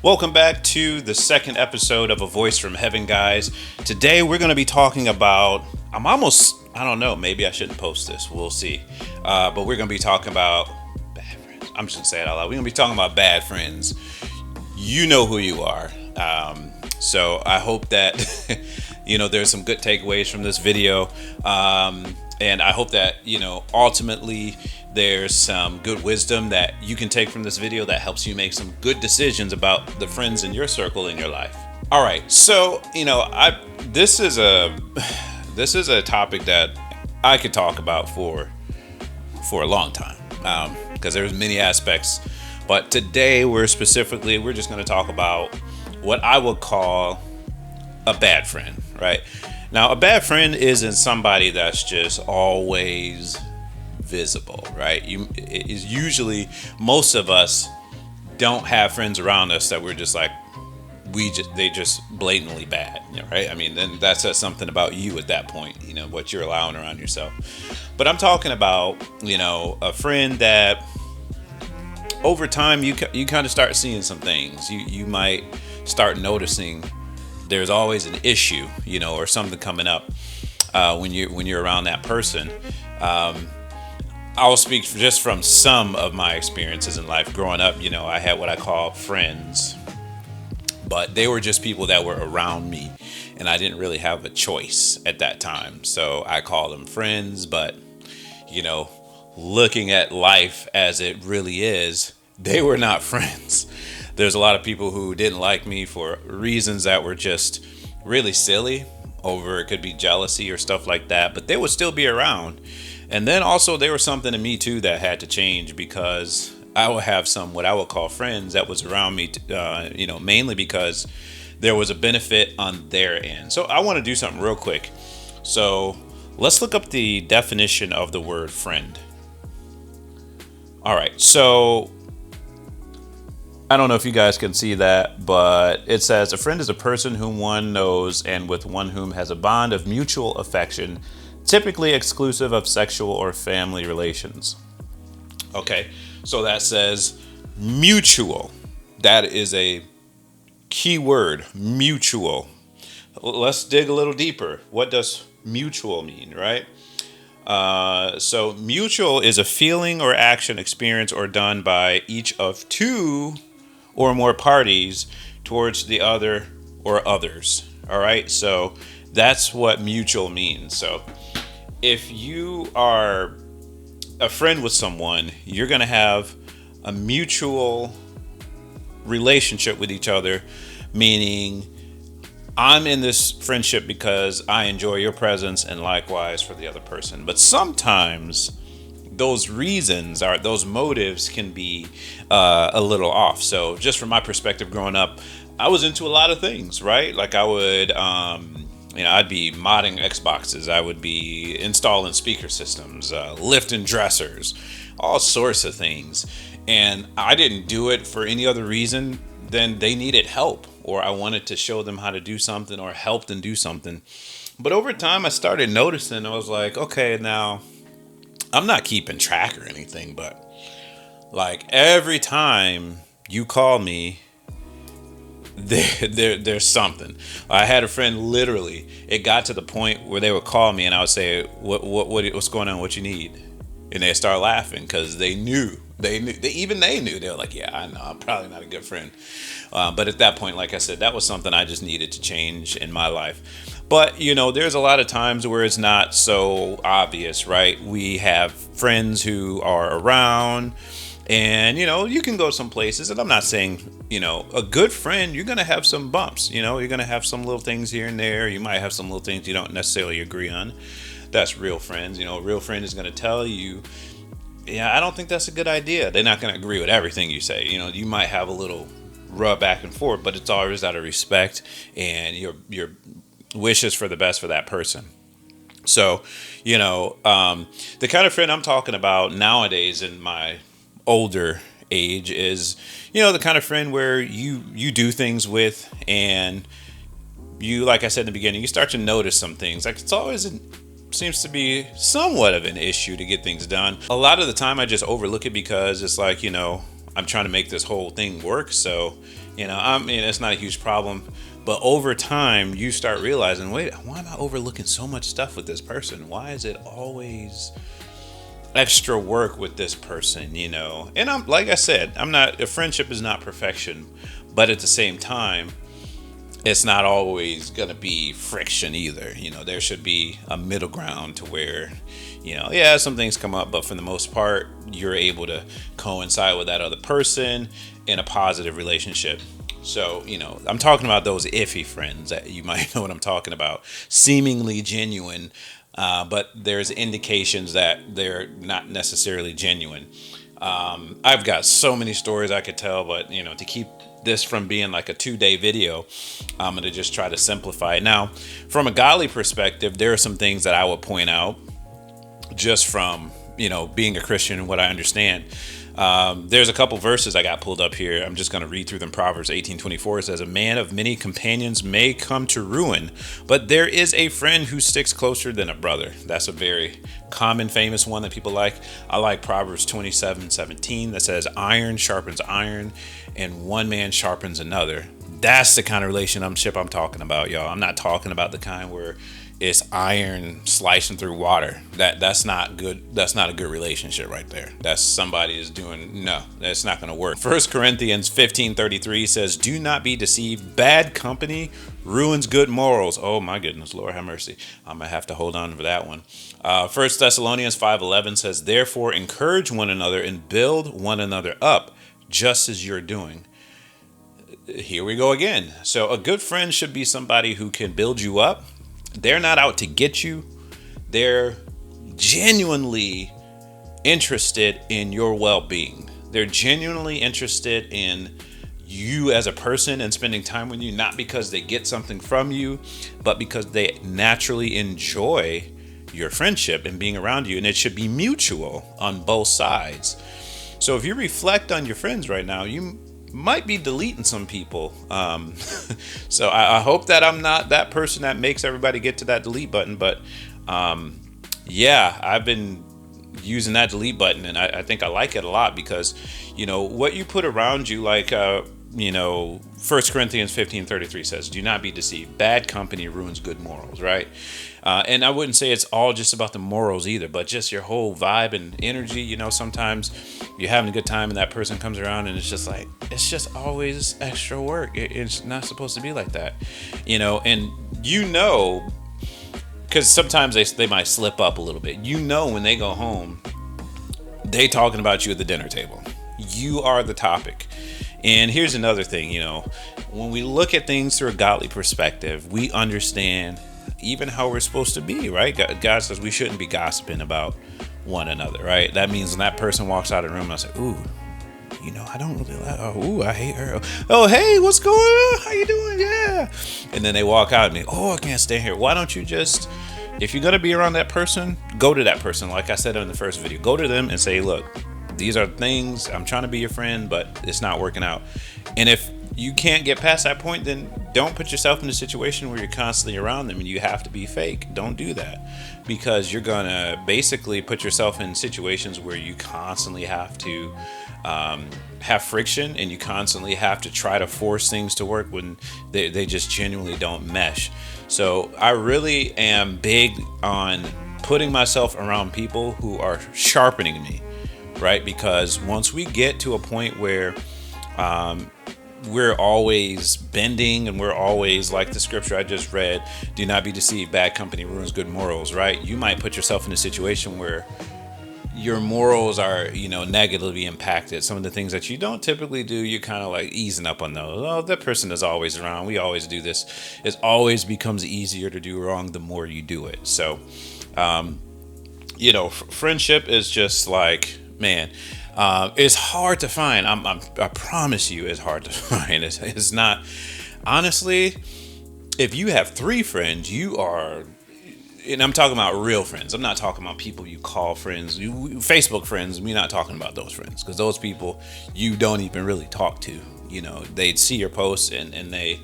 Welcome back to the second episode of A Voice from Heaven, guys. Today we're going to be talking about, I don't know, maybe I shouldn't post this. We'll see. But we're going to be talking about bad friends. I'm just going to say it out loud. We're going to be talking about bad friends. You know who you are. So I hope that, there's some good takeaways from this video. And I hope that, ultimately there's some good wisdom that you can take from this video that helps you make some good decisions about the friends in your circle in your life. All right. So, this is a topic that I could talk about for a long time, because there's many aspects. But today we're just going to talk about what I would call a bad friend, right? Now, a bad friend isn't somebody that's just always visible, right? Usually most of us don't have friends around us that we're just like, they just blatantly bad, right? I mean, then that says something about you at that point, what you're allowing around yourself. But I'm talking about, a friend that over time you kind of start seeing some things. You might start noticing there's always an issue, or something coming up when you're around that person. I'll speak just from some of my experiences in life. Growing up, I had what I call friends, but they were just people that were around me, and I didn't really have a choice at that time. So I call them friends, but, looking at life as it really is, they were not friends. There's a lot of people who didn't like me for reasons that were just really silly. It could be jealousy or stuff like that, but they would still be around. And then also there was something in me too that had to change, because I would have some what I would call friends that was around me, mainly because there was a benefit on their end. So I want to do something real quick. So let's look up the definition of the word friend. All right. So I don't know if you guys can see that, but it says a friend is a person whom one knows and with one whom has a bond of mutual affection, typically exclusive of sexual or family relations. Okay, so that says mutual. That is a key word, mutual. Let's dig a little deeper. What does mutual mean, right? So mutual is a feeling or action experienced or done by each of two or more parties towards the other or others. All right, so that's what mutual means. So if you are a friend with someone, you're going to have a mutual relationship with each other, meaning I'm in this friendship because I enjoy your presence, and likewise for the other person. But sometimes those motives can be a little off. So just from my perspective growing up, I was into a lot of things, right? Like I would, I'd be modding Xboxes. I would be installing speaker systems, lifting dressers, all sorts of things. And I didn't do it for any other reason than they needed help, or I wanted to show them how to do something or help them do something. But over time, I started noticing, I was like, okay, now I'm not keeping track or anything, but like every time you call me, there's something. I had a friend, literally, it got to the point where they would call me and I would say, what's going on? What you need? And they'd start laughing because they knew. They knew. They were like, yeah, I know, I'm probably not a good friend. But at that point, like I said, that was something I just needed to change in my life. But, there's a lot of times where it's not so obvious, right? We have friends who are around, and, you can go some places, and I'm not saying, a good friend, you're going to have some bumps, you're going to have some little things here and there. You might have some little things you don't necessarily agree on. That's real friends. A real friend is going to tell you, yeah, I don't think that's a good idea. They're not going to agree with everything you say. You might have a little rub back and forth, but it's always out of respect and your wishes for the best for that person. So, the kind of friend I'm talking about nowadays in my older age is, the kind of friend where you do things with, and you, like I said in the beginning, you start to notice some things. Like seems to be somewhat of an issue to get things done. A lot of the time I just overlook it because it's like, I'm trying to make this whole thing work. So, I mean, it's not a huge problem. But over time, you start realizing, wait, why am I overlooking so much stuff with this person? Why is it always extra work with this person, And I'm, like I said, a friendship is not perfection, but at the same time, it's not always going to be friction either. There should be a middle ground to where, yeah, some things come up, but for the most part, you're able to coincide with that other person in a positive relationship. So, I'm talking about those iffy friends that you might know what I'm talking about, seemingly genuine, but there's indications that they're not necessarily genuine. I've got so many stories I could tell, but to keep this from being like a 2-day video, I'm going to just try to simplify it. Now, from a godly perspective, there are some things that I would point out just from, being a Christian and what I understand. There's a couple verses I got pulled up here. I'm just going to read through them. Proverbs 18:24 says, "A man of many companions may come to ruin, but there is a friend who sticks closer than a brother." That's a very common, famous one that people like. I like Proverbs 27:17 that says, "Iron sharpens iron, and one man sharpens another." That's the kind of relationship I'm talking about, y'all. I'm not talking about the kind where it's iron slicing through water. That's not good. That's not a good relationship right there. That's somebody is doing, no, that's not going to work. 1 Corinthians 15:33 says, "Do not be deceived. Bad company ruins good morals." Oh my goodness, Lord have mercy. I'm going to have to hold on for that one. 1 Thessalonians 5:11 says, "Therefore encourage one another and build one another up, just as you're doing." Here we go again. So a good friend should be somebody who can build you up. They're not out to get you. They're genuinely interested in your well-being. They're genuinely interested in you as a person and spending time with you, not because they get something from you, but because they naturally enjoy your friendship and being around you. And it should be mutual on both sides. So if you reflect on your friends right now, you might be deleting some people. So I hope that I'm not that person that makes everybody get to that delete button. But yeah, I've been using that delete button, and I think I like it a lot because, what you put around you, like, 1 Corinthians 15:33 says, "Do not be deceived. Bad company ruins good morals," right? And I wouldn't say it's all just about the morals either, but just your whole vibe and energy. Sometimes you're having a good time and that person comes around and it's just always extra work. It's not supposed to be like that, and because sometimes they might slip up a little bit. When they go home, they talking about you at the dinner table. You are the topic. And here's another thing, when we look at things through a godly perspective, we understand even how we're supposed to be, right? God says we shouldn't be gossiping about one another, right? That means when that person walks out of the room, I say, "Ooh, I don't really like, ooh, I hate her. Oh, hey, what's going on? How you doing? Yeah." And then they walk out and I can't stay here. Why don't you just, if you're going to be around that person, go to that person. Like I said in the first video, go to them and say, "Look, these are things, I'm trying to be your friend, but it's not working out." And if you can't get past that point, then don't put yourself in a situation where you're constantly around them and you have to be fake. Don't do that, because you're going to basically put yourself in situations where you constantly have to have friction, and you constantly have to try to force things to work when they just genuinely don't mesh. So I really am big on putting myself around people who are sharpening me, right? Because once we get to a point where we're always bending and we're always, like the scripture I just read, "Do not be deceived, bad company ruins good morals," right? You might put yourself in a situation where your morals are, negatively impacted. Some of the things that you don't typically do, you're kind of like easing up on those. Oh, that person is always around. We always do this. It always becomes easier to do wrong the more you do it. So, friendship is just like, man, it's hard to find. I promise you, it's hard to find. It's not, honestly, if you have 3 friends, you are, and I'm talking about real friends. I'm not talking about people you call friends, Facebook friends. We're not talking about those friends, because those people you don't even really talk to. They'd see your posts and they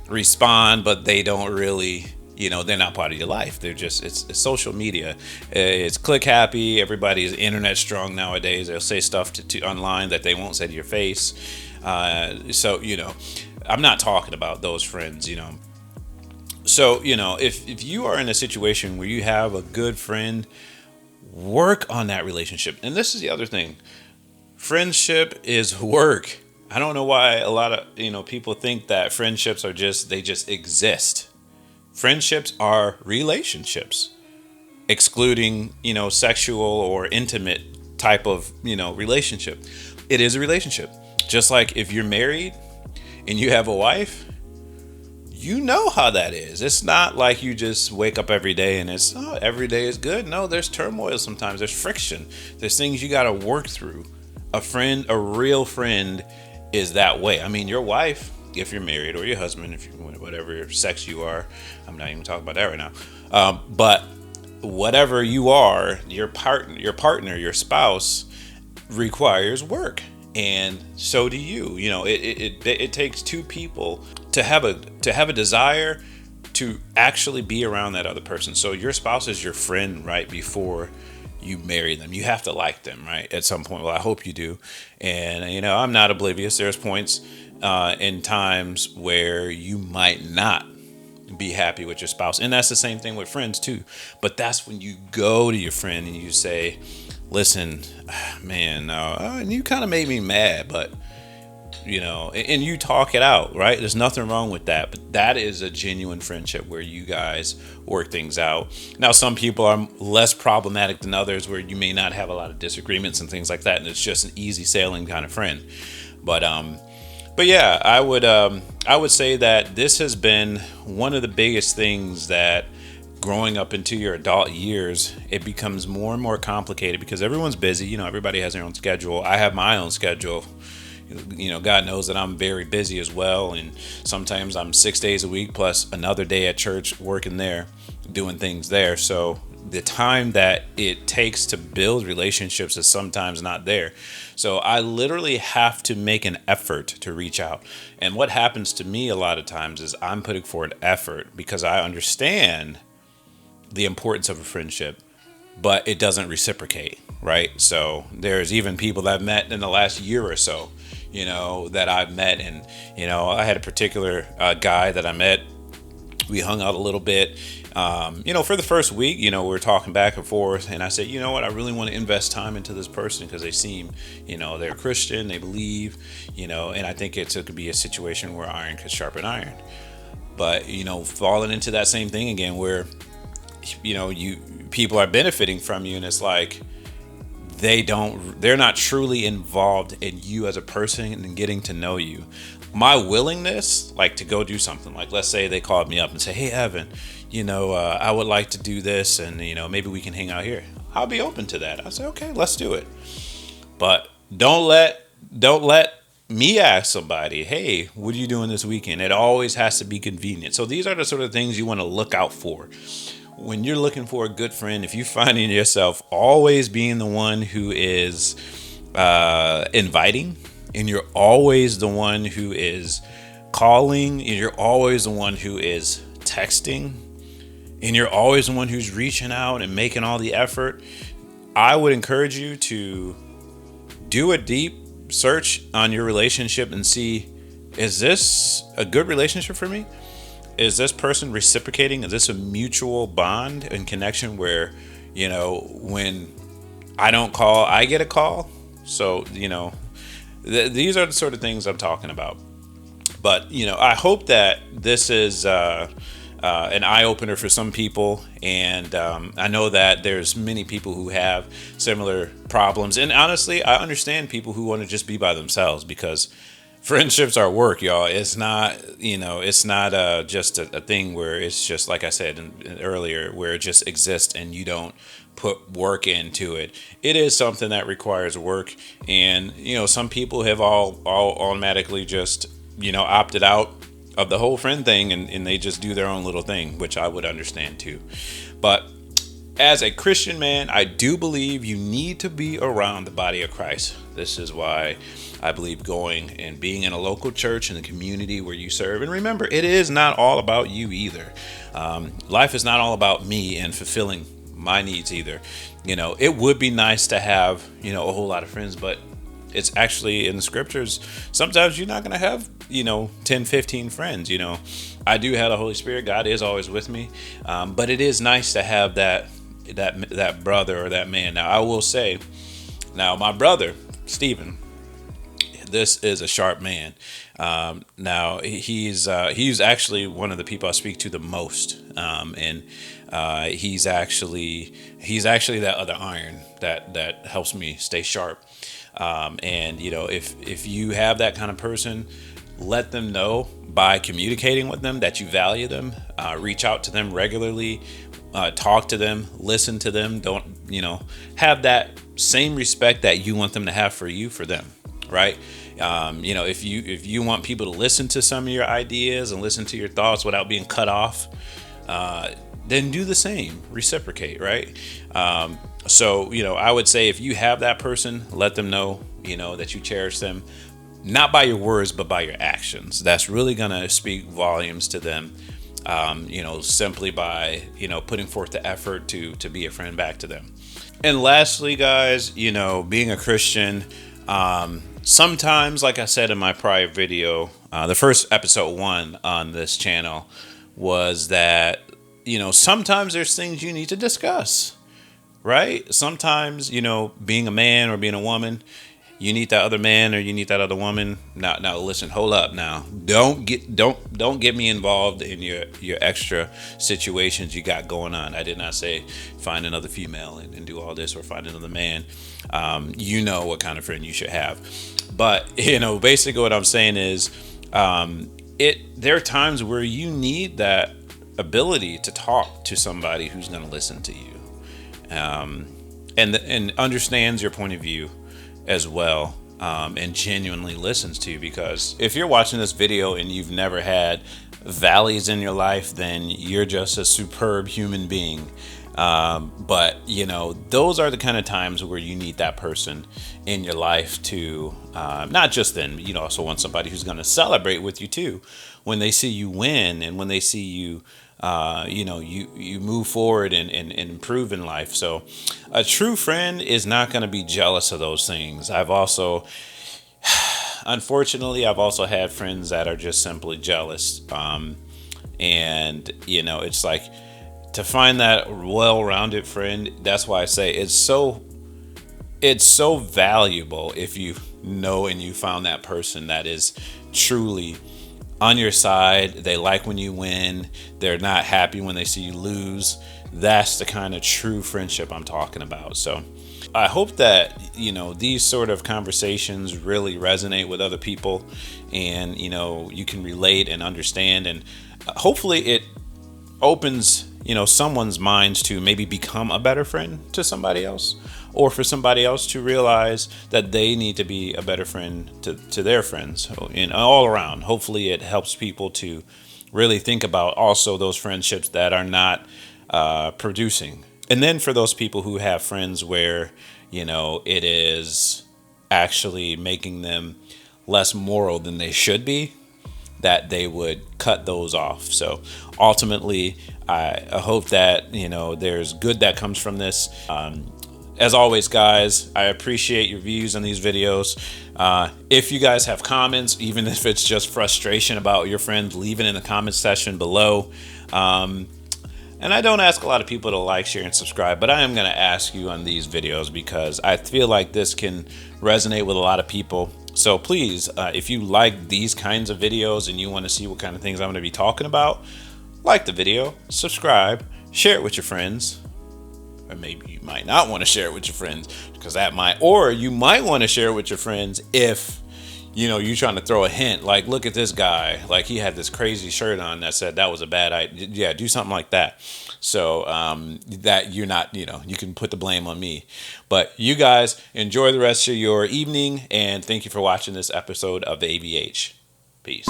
respond, but they don't really they're not part of your life. They're just, it's social media. It's click happy. Everybody's internet strong nowadays. They'll say stuff to online that they won't say to your face. So, I'm not talking about those friends. So, if you are in a situation where you have a good friend, work on that relationship. And this is the other thing. Friendship is work. I don't know why a lot of, people think that friendships are they just exist. Friendships are relationships, excluding, sexual or intimate type of, relationship. It is a relationship. Just like if you're married and you have a wife, you know how that is. It's not like you just wake up every day and every day is good. No, there's turmoil sometimes. There's friction. There's things you got to work through. A real friend is that way. I mean, your wife, if you're married, or your husband, if you whatever sex you are, I'm not even talking about that right now. But whatever you are, your partner, your spouse requires work, and so do you. It takes two people to have a desire to actually be around that other person. So your spouse is your friend right before you marry them. You have to like them, right? At some point. Well, I hope you do. And, I'm not oblivious. There's points in times where you might not be happy with your spouse. And that's the same thing with friends too. But that's when you go to your friend and you say, listen, man, you kind of made me mad, but and you talk it out, right? There's nothing wrong with that, but that is a genuine friendship where you guys work things out. Now, some people are less problematic than others, where you may not have a lot of disagreements and things like that, and it's just an easy sailing kind of friend. But yeah, I would say that this has been one of the biggest things that growing up into your adult years, it becomes more and more complicated because everyone's busy. Everybody has their own schedule. I have my own schedule. God knows that I'm very busy as well. And sometimes I'm 6 days a week plus another day at church working there, doing things there. So the time that it takes to build relationships is sometimes not there. So I literally have to make an effort to reach out. And what happens to me a lot of times is I'm putting forward effort because I understand the importance of a friendship, but it doesn't reciprocate, right? So there's even people that I've met in the last year or so, that I've met. And, I had a particular guy that I met. We hung out a little bit, for the first week, we were talking back and forth. And I said, you know what, I really want to invest time into this person because they seem, they're Christian, they believe, and I think it could be a situation where iron could sharpen iron. But, falling into that same thing again where, people are benefiting from you, and it's like they're not truly involved in you as a person and getting to know you. My willingness, like, to go do something, like, let's say they called me up and say, hey, Evan, I would like to do this, and maybe we can hang out here. I'll be open to that. I say, okay, let's do it. But don't let me ask somebody, hey, what are you doing this weekend? It always has to be convenient. So these are the sort of things you want to look out for. When you're looking for a good friend, if you're finding yourself always being the one who is inviting, and you're always the one who is calling, and you're always the one who is texting, and you're always the one who's reaching out and making all the effort, I would encourage you to do a deep search on your relationship and see, is this a good relationship for me? Is this person reciprocating? Is this a mutual bond and connection where, when I don't call, I get a call? So, these are the sort of things I'm talking about. But, I hope that this is an eye-opener for some people. And I know that there's many people who have similar problems. And honestly, I understand people who want to just be by themselves because friendships are work, y'all. It's not, it's not just a thing where it's just, like I said earlier, where it just exists and you don't put work into it. It is something that requires work. And, some people have all automatically just, opted out of the whole friend thing and they just do their own little thing, which I would understand too. But as a Christian man, I do believe you need to be around the body of Christ. This is why I believe going and being in a local church in the community where you serve. And remember, it is not all about you either. Life is not all about me and fulfilling my needs either. It would be nice to have, a whole lot of friends, but it's actually in the scriptures. Sometimes you're not going to have, 10, 15 friends. I do have the Holy Spirit. God is always with me. But it is nice to have that brother or that man. Now, I will say, my brother, Stephen, this is a sharp man. Now he's actually one of the people I speak to the most. And he's actually that other iron that helps me stay sharp. And if you have that kind of person, let them know by communicating with them that you value them. Reach out to them regularly. Talk to them, listen to them. Don't, have that same respect that you want them to have for you, for them, right? If you want people to listen to some of your ideas and listen to your thoughts without being cut off, then do the same, reciprocate, right? So, I would say if you have that person, let them know, that you cherish them, not by your words, but by your actions. That's really going to speak volumes to them. Simply by, putting forth the effort to be a friend back to them. And lastly, guys, being a Christian, sometimes, like I said in my prior video, the first episode 1 on this channel was that, sometimes there's things you need to discuss, right? Sometimes, being a man or being a woman, you need that other man or you need that other woman. Now listen, hold up now. Don't get me involved in your extra situations you got going on. I did not say find another female and do all this or find another man. You know what kind of friend you should have. But, basically what I'm saying is there are times where you need that ability to talk to somebody who's going to listen to you and understands your point of view as well, and genuinely listens to you. Because if you're watching this video and you've never had valleys in your life, then you're just a superb human being. But those are the kind of times where you need that person in your life to not just then, you also want somebody who's going to celebrate with you too when they see you win and when they see you you move forward and improve in life. So a true friend is not going to be jealous of those things. Unfortunately, I've also had friends that are just simply jealous. And it's like, to find that well-rounded friend, that's why I say it's so valuable if you know and you found that person that is truly on your side. They like when you win. They're not happy when they see you lose. That's the kind of true friendship I'm talking about. So I hope that, these sort of conversations really resonate with other people and, you can relate and understand. And hopefully it opens, someone's minds to maybe become a better friend to somebody else, or for somebody else to realize that they need to be a better friend to their friends, and all around. Hopefully it helps people to really think about also those friendships that are not producing. And then for those people who have friends where, it is actually making them less moral than they should be, that they would cut those off. So ultimately, I hope that, there's good that comes from this. As always, guys, I appreciate your views on these videos. If you guys have comments, even if it's just frustration about your friends, leave it in the comment section below. And I don't ask a lot of people to like, share, and subscribe, but I am going to ask you on these videos because I feel like this can resonate with a lot of people. So please, if you like these kinds of videos and you want to see what kind of things I'm going to be talking about, like the video, subscribe, share it with your friends. Or maybe you might not want to share it with your friends because or you might want to share it with your friends if, you're trying to throw a hint, like, look at this guy, like he had this crazy shirt on that said that was a bad idea. Yeah, do something like that. So that you're not, you can put the blame on me. But you guys enjoy the rest of your evening, and thank you for watching this episode of the ABH. Peace.